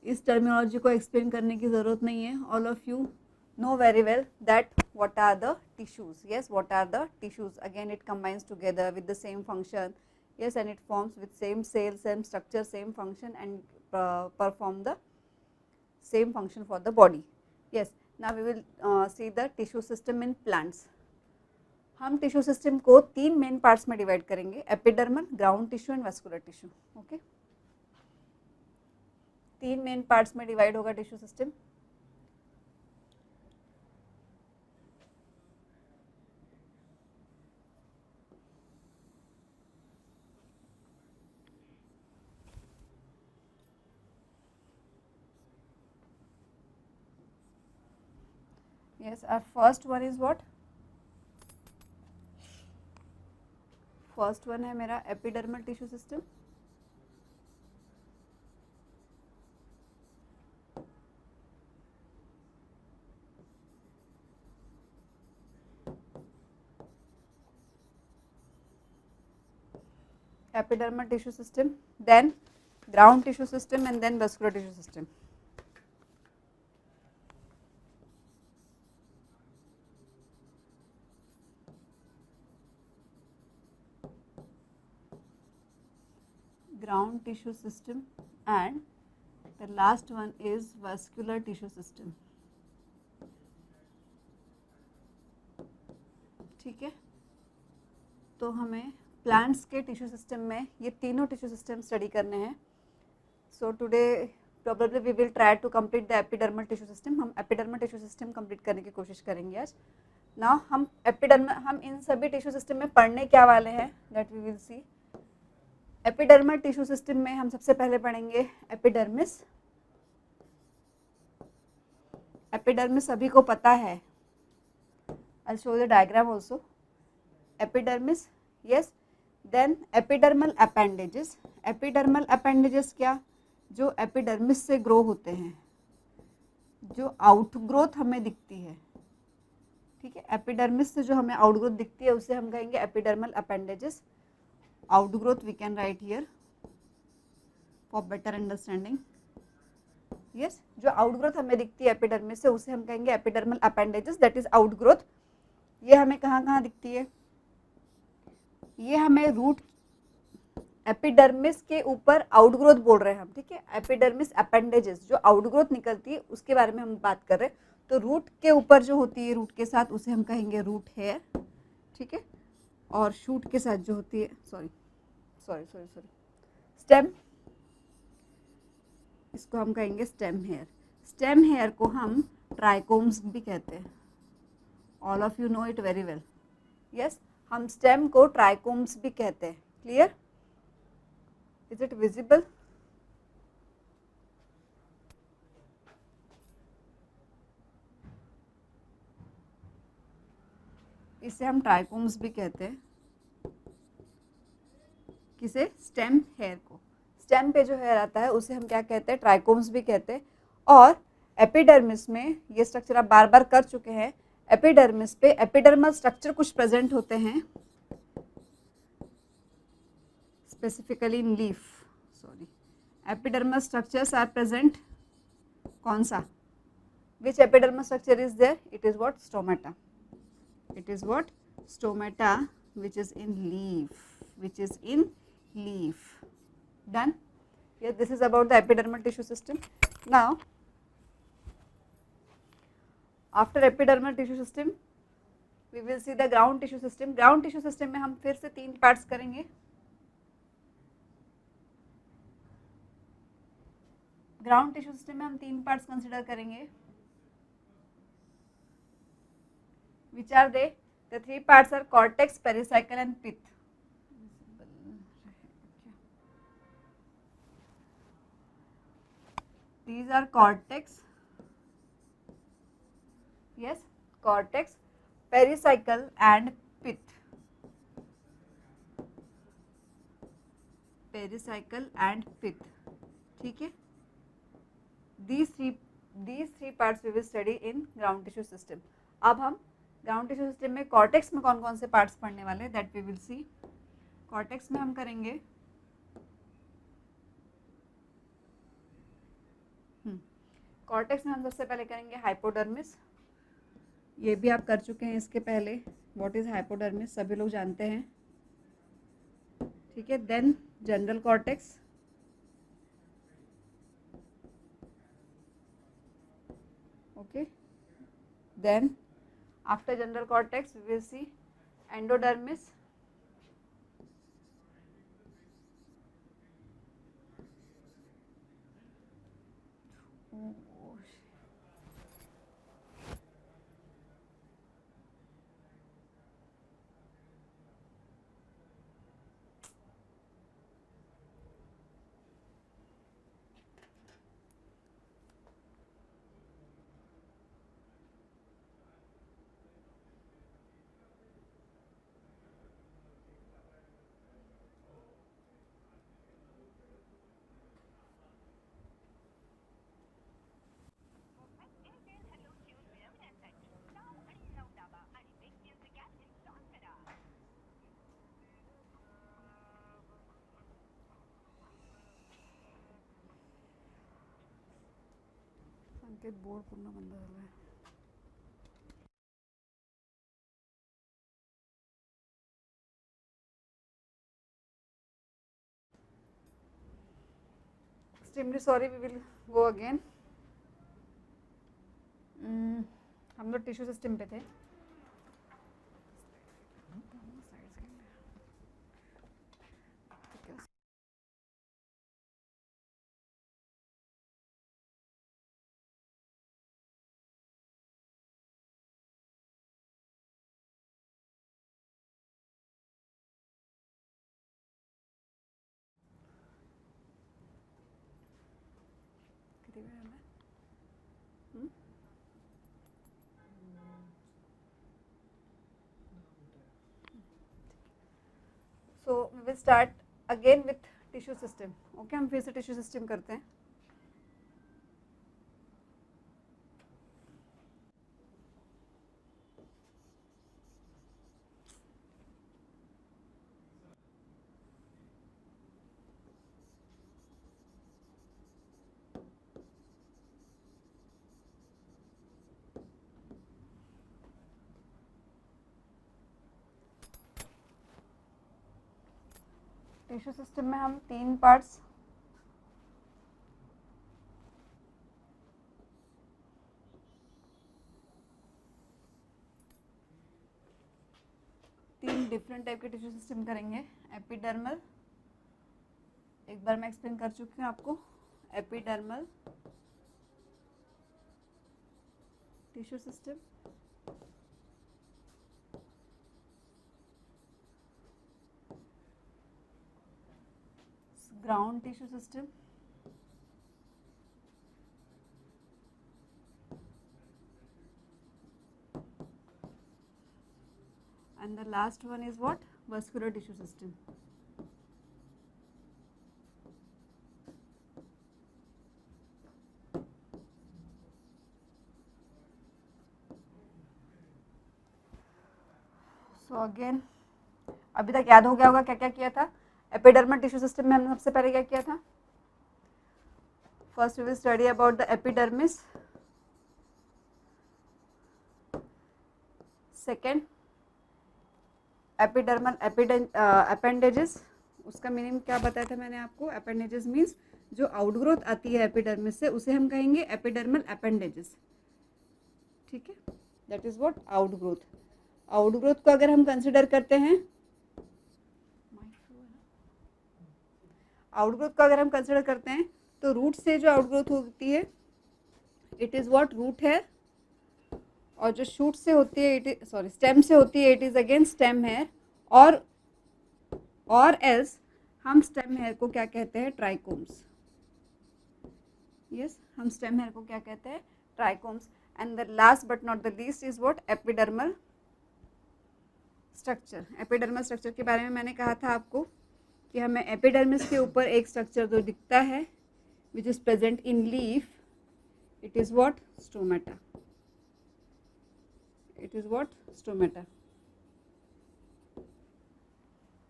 इस टर्मिनोलॉजी को एक्सप्लेन करने की जरूरत नहीं है. All of you know very well that what are the tissues. Yes, what are the tissues? Again it combines together with the same function. Yes, and it forms with same cell, same structure, same function, and perform the same function for the body. Yes, now we will see the tissue system in plants. हम tissue system को 3 main parts में divide करेंगे, epidermal, ground tissue and vascular tissue. Okay, 3 main parts में divide होगा tissue system. Yes, our first one is what? First one है मेरा epidermal tissue system. Epidermal tissue system, then ground tissue system and then vascular tissue system. Ground tissue system and the last one is vascular tissue system. ठीक है, तो हमें plants के tissue system में ये तीनों टिश्यू सिस्टम स्टडी करने हैं. So today probably we will try to complete the epidermal tissue system. हम एपिडर्मल टिश्यू सिस्टम कंप्लीट करने की कोशिश करेंगे आज. नाउ हम इन सभी टिश्यू सिस्टम में पढ़ने क्या वाले हैं, that we will see. Epidermal tissue system में हम सबसे पहले पढ़ेंगे एपिडर्मिस. एपिडर्मिस सभी को पता है. I show the diagram also. Epidermis, yes. Then epidermal appendages. Epidermal appendages क्या? जो एपिडर्मिस से ग्रो होते हैं, जो आउटग्रोथ हमें दिखती है. ठीक है, एपिडर्मिस से जो हमें आउटग्रोथ दिखती है उसे हम कहेंगे epidermal appendages. Outgrowth we can write here for better understanding. Yes, जो आउटग्रोथ हमें दिखती है एपिडर्मिस से उसे हम कहेंगे epidermal appendages, that is outgrowth. ये हमें कहाँ कहाँ दिखती है? ये हमें रूट एपिडर्मिस के ऊपर आउटग्रोथ बोल रहे हैं हम. ठीक है, एपिडर्मिस अपेंडेजेस जो आउटग्रोथ निकलती है उसके बारे में हम बात कर रहे हैं. तो रूट के ऊपर जो होती है रूट के साथ उसे हम कहेंगे रूट हेयर. ठीक है, और शूट के साथ जो होती है सॉरी स्टेम, इसको हम कहेंगे स्टेम हेयर. स्टेम हेयर को हम ट्राइकोम्स भी कहते हैं. All of you know it very well. Yes, हम स्टेम को ट्राइकोम्स भी कहते हैं. क्लियर? Is it visible? इसे हम ट्राइकोम्स भी कहते हैं. किसे? स्टेम हेयर को. स्टेम पे जो हेयर आता है उसे हम क्या कहते हैं? ट्राइकोम्स भी कहते हैं. और एपिडर्मिस में ये स्ट्रक्चर आप बार बार कर चुके हैं. एपिडर्मिस पे एपिडर्मल स्ट्रक्चर कुछ प्रेजेंट होते हैं, specifically in leaf. Sorry, epidermal structures are present. कौन सा? Which epidermal structure is there? It is what? Stomata. It is what? Stomata, which is in leaf. Which is in leaf. Done? Yes, this is about the epidermal tissue system. Now, after epidermal tissue system, we will see the ground tissue system. Ground tissue system में हम फिर से 3 parts करेंगे. Ground tissue system में हम 3 parts consider करेंगे. Which are they? The 3 parts are cortex, pericycle and pith. These are cortex. Yes, cortex, pericycle and pith. Pericycle and pith, ठीक है। these three parts we will study in ground tissue system. अब हम ground tissue system में cortex में कौन कौन से parts पढ़ने वाले हैं, that we will see. Cortex में हम करेंगे कॉर्टेक्स में हम सबसे पहले करेंगे हाइपोडर्मिस। ये भी आप कर चुके हैं इसके पहले। व्हाट इज हाइपोडर्मिस सभी लोग जानते हैं, ठीक है। Then general cortex, okay. Then after general cortex we will see endodermis, संकेत बोर्ड पूर्ण बंद झाला आहे। Extremely sorry, we will go again. हम लोग टिश्यू सिस्टम पे थे। So we will start again with tissue system, okay. हम फिर से टिश्यू सिस्टम करते हैं। टिश्यू सिस्टम में हम तीन पार्ट्स तीन डिफरेंट टाइप के टिश्यू सिस्टम करेंगे। एपिडर्मल, एक बार मैं एक्सप्लेन कर चुकी हूँ आपको। Epidermal tissue system, ground tissue system, and the last one is what? Vascular tissue system. So again, अभी तक याद हो गया होगा क्या क्या किया था। एपिडर्मल टिश्यू सिस्टम में हमने सबसे पहले क्या किया था? First we will study about the epidermis, second epidermal appendages. उसका मीनिंग क्या बताया था मैंने आपको? अपेंडेजेस मीन्स जो आउटग्रोथ आती है एपिडर्मिस से उसे हम कहेंगे एपिडर्मल अपेंडेजेस, ठीक है। That is what? Outgrowth. Outgrowth को अगर हम कंसिडर करते हैं, आउटग्रोथ को अगर हम कंसिडर करते हैं तो रूट से जो आउटग्रोथ होती है it is what? Root hair. और जो शूट से होती है, इट इज सॉरी स्टेम से होती है, it is again stem hair. और एल्स हम स्टेम हेयर को क्या कहते हैं? ट्राइकोम्स। यस, हम स्टेम हेयर को क्या कहते हैं? Trichomes. And the last but not the least is what? Epidermal structure. Epidermal structure के बारे में मैंने कहा था आपको कि हमें एपिडर्मिस के ऊपर एक स्ट्रक्चर जो दिखता है which is present in leaf, it is what? Stomata. It is what? Stomata.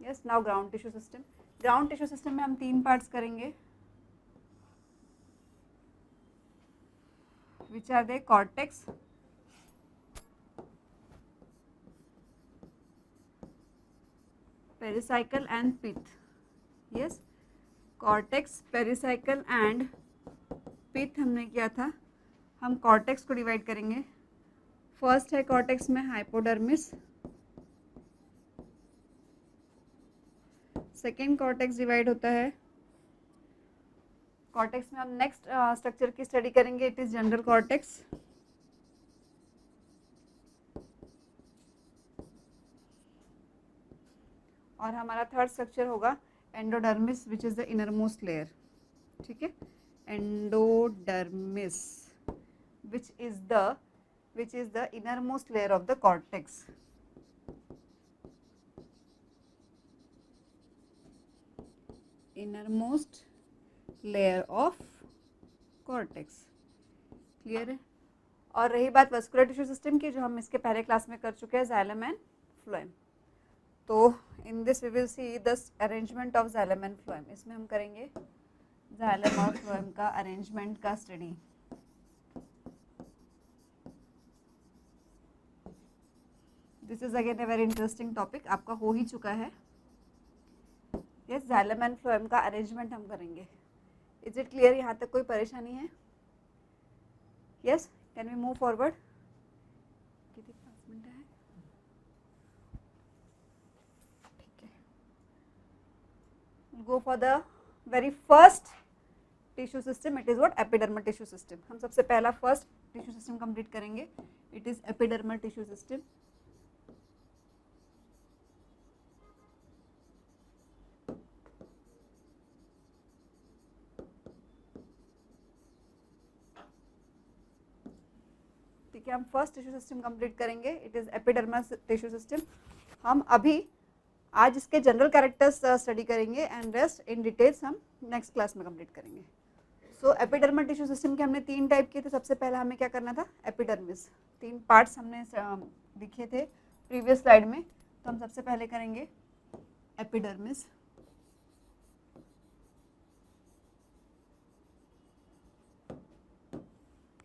Yes, now ground tissue system. Ground tissue system में हम 3 parts करेंगे. Which are they? Cortex, pericycle and pith. Yes, cortex, pericycle and pith हमने किया था. हम cortex को divide करेंगे. First है कॉर्टेक्स में हाइपोडर्मिस, सेकेंड कॉर्टेक्स डिवाइड होता है. कॉर्टेक्स में हम नेक्स्ट स्ट्रक्चर की स्टडी करेंगे, इट इज जनरल कॉर्टेक्स. और हमारा थर्ड स्ट्रक्चर होगा endodermis which is the inner most layer. ठीक है, endodermis which is the innermost layer of the cortex. Innermost layer of cortex. Clear है. और रही बात वस्कुलर टिश्यू सिस्टम की, जो हम इसके पहले क्लास में कर चुके हैं, जाइलम एंड फ्लोएम. तो in this we will see the arrangement of xylem and phloem. इसमें हम करेंगे जाइलम और फ्लोएम का अरेंजमेंट का study. This is again a very interesting topic. आपका हो ही चुका है. यस, जाइलम एंड फ्लोएम का अरेंजमेंट हम करेंगे. Is it clear? यहाँ तक कोई परेशानी है? Yes, can we move forward? कितने 5 मिनट है? ठीक है. Go for the very first tissue system. It is what? Epidermal tissue system. हम सबसे पहला फर्स्ट टिश्यू सिस्टम कंप्लीट करेंगे. It is epidermal tissue system. हम फर्स्ट टिश्यू सिस्टम कंप्लीट करेंगे. It is epidermal tissue system. हम अभी आज इसके जनरल कैरेक्टर्स स्टडी करेंगे एंड रेस्ट इन डिटेल्स हम नेक्स्ट क्लास में कंप्लीट करेंगे. सो एपिडर्मल टिश्यू सिस्टम के हमने 3 टाइप किए थे. सबसे पहला हमें क्या करना था? एपिडर्मिस. 3 पार्ट्स हमने लिखे थे प्रीवियस स्लाइड में. तो हम सबसे पहले करेंगे epidermis.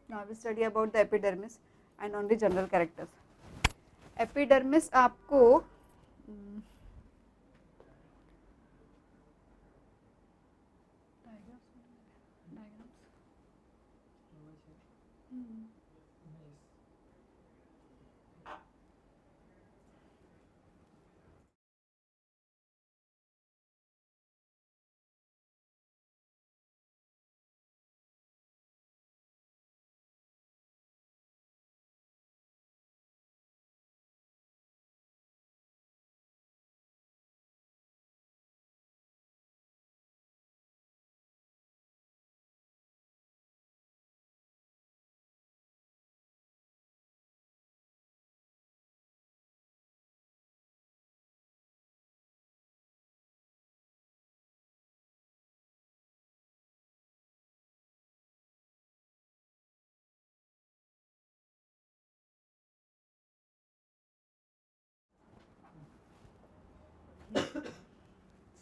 Now we study about the epidermis and only general characters. Epidermis आपको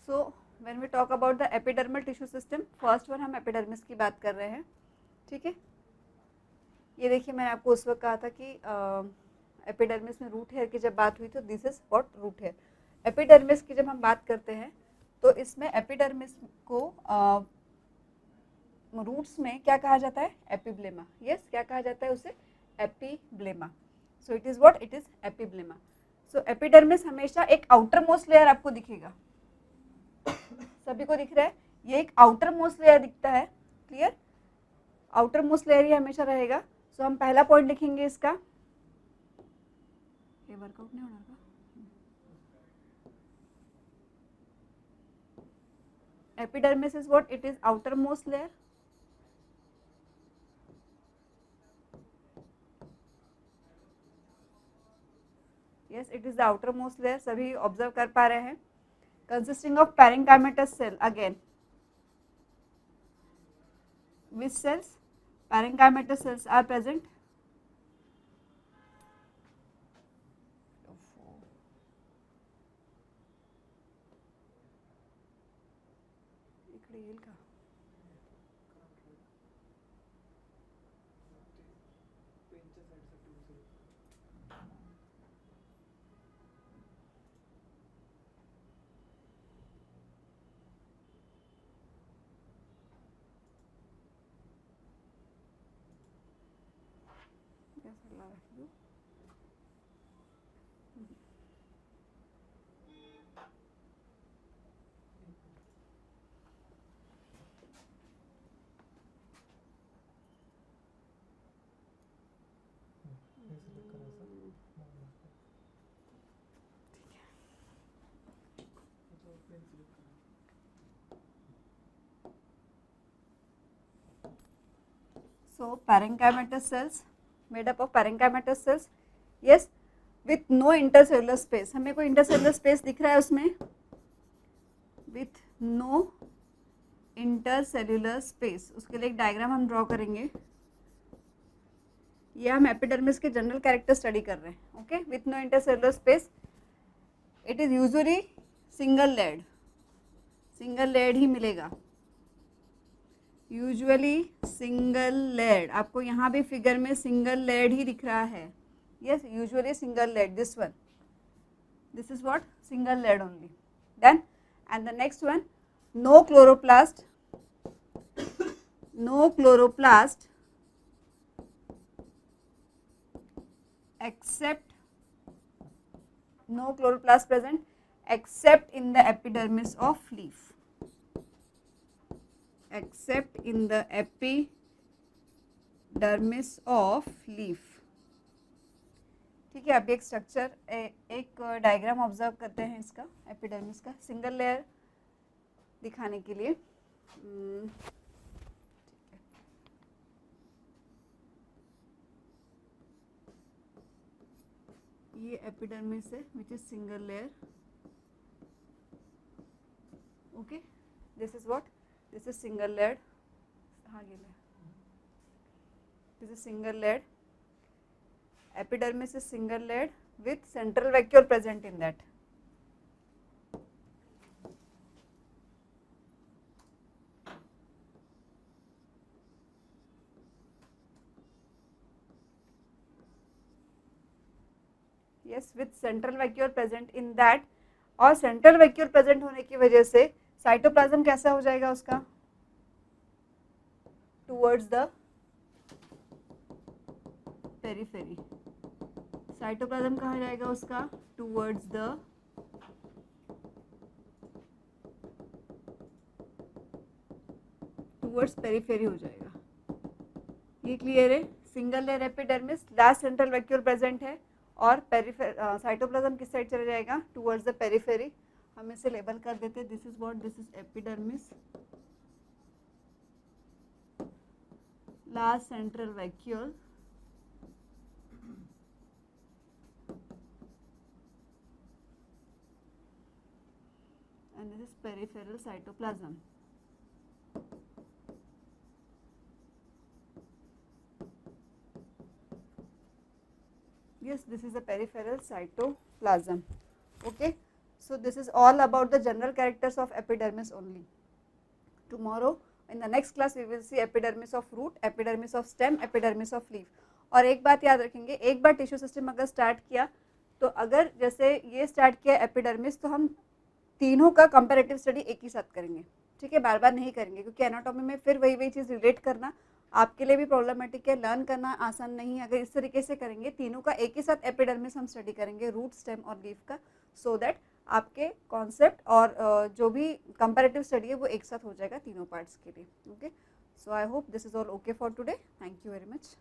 so when we talk about the epidermal tissue system, first one हम एपिडर्मिस की बात कर रहे हैं. ठीक है, ये देखिए मैंने आपको उस वक्त कहा था कि एपिडर्मिस में रूट हेयर की जब बात हुई तो this is what? Root hair. Epidermis की जब हम बात करते हैं तो इसमें एपिडर्मिस को रूट्स में क्या कहा जाता है? एपिब्लेमा. यस, क्या कहा जाता है उसे? Epiblema. So it is what? It is epiblema. So epidermis हमेशा एक आउटर मोस्ट लेयर आपको दिखेगा. सभी को दिख रहा है? ये एक आउटर मोस्ट लेयर दिखता है. क्लियर? आउटर मोस्ट लेयर ही हमेशा रहेगा. सो हम पहला पॉइंट लिखेंगे इसका. ये वर्कआउट नहीं होना था. Epidermis is what? It is outer most layer. Yes, it is the outer most layer. सभी ऑब्जर्व कर पा रहे हैं. consisting of parenchymatous cell again. Which cells? Parenchymatous cells are present. So parenchymatous cells made up of parenchymatous cells, yes, with no intercellular space. हमें कोई intercellular space दिख रहा है उसमें? With no intercellular space. उसके लिए एक डायग्राम हम ड्रॉ करेंगे. ये हम एपिडर्मिस के जनरल कैरेक्टर स्टडी कर रहे हैं. Okay, with no intercellular space. It is usually single layered ही मिलेगा. Usually single layered. आपको यहाँ भी फिगर में सिंगल लेयर्ड ही दिख रहा है. Yes, usually single layered. This one, this is what, single layered only. Then and the next one, no chloroplast except no chloroplast present except in the epidermis of leaf. Except in the epidermis of leaf. ठीक है, अभी एक structure, एक diagram observe करते हैं इसका, epidermis का single layer दिखाने के लिए. ये एपिडर्मिस है which is single layer. Okay, this is what, this is single layer. हाँ, ये this is single layer. Epidermis is single layer with central vacuole present in that. yes, with central vacuole present in that. और central vacuole present होने की वजह से cytoplasm कैसा हो जाएगा उसका, टुवर्ड्स द पेरिफेरी. साइटोप्लाज्म कहाँ जाएगा उसका, टुवर्ड्स पेरिफेरी हो जाएगा. ये क्लियर है. Single layer epidermis, last central vacuole present है और साइटोप्लाज्म किस साइड चला जाएगा, टुवर्ड्स द पेरिफेरी. हम इसे लेबल कर देते. This is what, this is epidermis, last central vacuole, and this is peripheral cytoplasm. Yes, this is the peripheral cytoplasm. Okay, so this is all about the general characters of epidermis only. Tomorrow in the next class we will see epidermis of root, epidermis of stem, epidermis of leaf. और एक बात याद रखेंगे, एक बार tissue system अगर start किया तो अगर जैसे ये स्टार्ट किया एपिडर्मिस, तो हम तीनों का कंपैरेटिव स्टडी एक ही साथ करेंगे. ठीक है, बार बार नहीं करेंगे, क्योंकि एनाटॉमी में फिर वही चीज़ रिलेट करना आपके लिए भी प्रॉब्लमेटिक है, लर्न करना आसान नहीं है. अगर इस तरीके से करेंगे, तीनों का एक ही साथ एपिडर्मिस हम स्टडी करेंगे, रूट, स्टेम और लीफ का, सो दैट आपके कॉन्सेप्ट और जो भी कंपैरेटिव स्टडी है वो एक साथ हो जाएगा तीनों पार्ट्स के लिए. Okay, so I hope this is all okay for today. Thank you very much.